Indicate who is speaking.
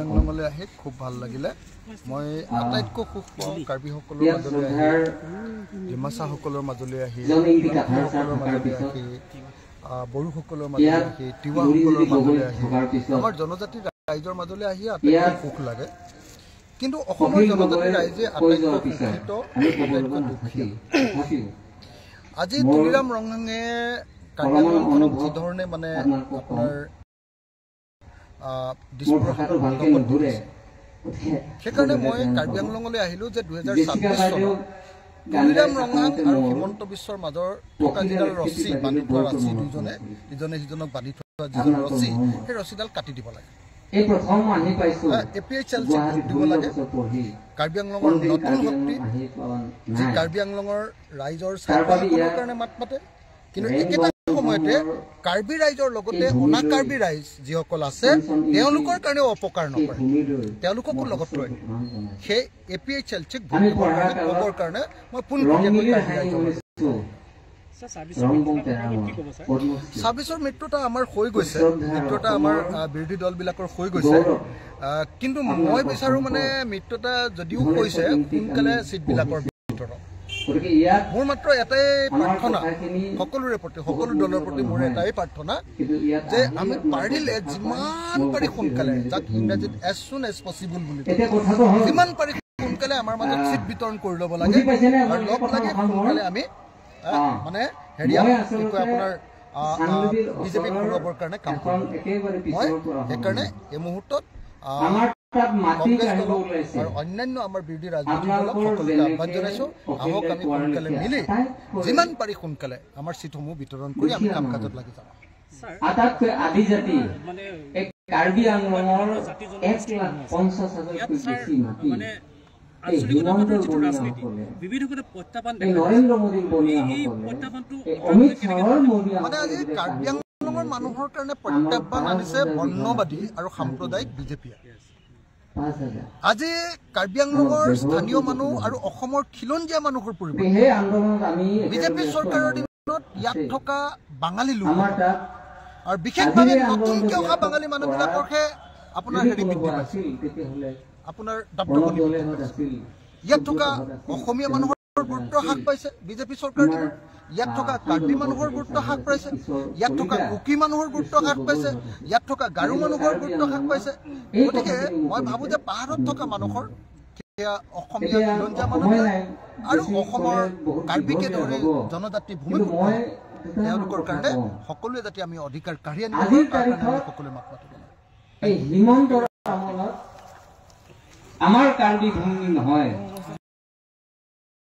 Speaker 1: আংলঙলৈ আহি খুব ভাল লাগিলে মই আটাইতকৈ সুখ পাওঁ কাৰ্বিসকলৰ মাজলৈ আহি ডিমাচাসকলৰ মাজলৈ আহি সকলৰ মাজলৈ আহি বড়োসকলৰ মাজলৈ আহি তিৱাসকলৰ মাজলৈ আহি আমাৰ জনজাতিৰ ৰাইজৰ মাজলৈ আহি আটাইতকৈ সুখ লাগে কিন্তু অসমৰ জনজাতিৰ ৰাইজে আটাইতকৈ সুখিত আটাইতকৈ দুখীয়া আজি তুলিৰাম ৰংহাঙে কাৰ্বি আংলঙখনক যি ধৰণে মানে আপোনাৰ দিছপুৰৰ হাতত ধৰিছে সেইকাৰণে মই কাৰ্বি আংলঙলৈ আহিলোঁ যে 2026 চনত তুলিৰাম ৰংহাং আৰু হিমন্ত বিশ্বৰ মাজৰ থকা যিডাল ৰছী বান্ধি থোৱা ৰছী দুজনে ইজনে সিজনক বান্ধি থোৱা যিডাল ৰছী সেই ৰছীডাল কাটি দিব লাগে APHL দিব লাগে কাৰ্বি আংলঙৰ নতুন শক্তি যি কাৰ্বি আংলঙৰ ৰাইজৰ স্বাৰ্থৰ কাৰণে মাত মাতে কিন্তু একেটা সময়তে কাৰ্বি ৰাইজৰ লগতে অনা কাৰ্বি ৰাইজ যিসকল আছে তেওঁলোকৰ কাৰণে অপকাৰ নকৰে তেওঁলোককো লগত লৈ সেই APHL চেক ভোটৰ কাৰণে মই পোনপটীয়াকৈ ছাব্বিছৰ মৃত্যুটা আমাৰ হৈ গৈছে মৃত্যুটা আমাৰ বিৰোধী দলবিলাকৰ হৈ গৈছে কিন্তু মই বিচাৰোঁ মানে মৃত্যুটা যদিও হৈছে সোনকালে ছিটবিলাকৰ ভিতৰত মোৰ মাত্ৰ এটাই প্ৰাৰ্থনা সকলোৰে প্ৰতি সকলো দলৰ প্ৰতি মোৰ এটাই প্ৰাৰ্থনা যে আমি পাৰিলে যিমান পাৰি সোনকালে যাক ইংৰাজীত as soon as possible বুলি যিমান পাৰি সোনকালে আমাৰ মাজত ছিট বিতৰণ কৰি ল'ব লাগে আৰু লগ লাগে সোনকালে আমি মানে হেৰিয়া আপোনাৰ বিজেপি ঘূৰাবৰ কাৰণে কাম কৰিম মই সেইকাৰণে এই মুহূৰ্তত কংগ্ৰেছ দলক আৰু অন্যান্য আমাৰ বিৰোধী ৰাজনৈতিক দলক সকলোকে আহ্বান জনাইছোঁ আহক আমি সোনকালে মিলি যিমান পাৰি সোনকালে আমাৰ ছিটসমূহ বিতৰণ কৰি আমি কাম কাজত লাগি যাওঁ
Speaker 2: আটাইতকৈ আদিজাতি কাৰ্বি আংলঙৰ 1,50,000 বেছি মাটি
Speaker 1: মানুহৰ কাৰণে প্ৰত্যাহ্বান আনিছে বৰ্ণবাদী আৰু সাম্প্ৰদায়িক বিজেপিয়ে আজি কাৰ্বি আংলঙৰ স্থানীয় মানুহ আৰু অসমৰ খিলঞ্জীয়া মানুহৰ পৰিৱৰ্তে বিজেপি চৰকাৰৰ দিনত ইয়াত থকা বাঙালী লোক আৰু বিশেষভাৱে নতুনকৈ অহা বাঙালী মানুহবিলাকৰহে আপোনাৰ হেৰি বৃদ্ধি পাইছে আপোনাৰ দপ্তৰপতি ইয়াত থকা অসমীয়া মানুহৰ গুৰুত্ব হ্ৰাস পাইছে বিজেপি চৰকাৰৰ দিনত ইয়াত থকা কাৰ্বি মানুহৰ গুৰুত্ব হ্ৰাস পাইছে ইয়াত থকা কুকি মানুহৰ গুৰুত্ব হ্ৰাস পাইছে ইয়াত থকা গাৰো মানুহৰ গুৰুত্ব হ্ৰাস পাইছে গতিকে মই ভাবোঁ যে পাহাৰত থকা মানুহৰ সেয়া অসমীয়া খিলঞ্জীয়া মানুহ আৰু অসমৰ কাৰ্বিকে ধৰি জনজাতি ভূমিপুত্ৰ তেওঁলোকৰ কাৰণে সকলোৱে যাতে আমি অধিকাৰ কাঢ়ি আনিব পাৰোঁ তাৰ কাৰণে আমি সকলোৱে মাত মাতিব
Speaker 2: লাগে হিমন্তৰ আমলত আমাৰ কাৰ্বি ভূমি নহয়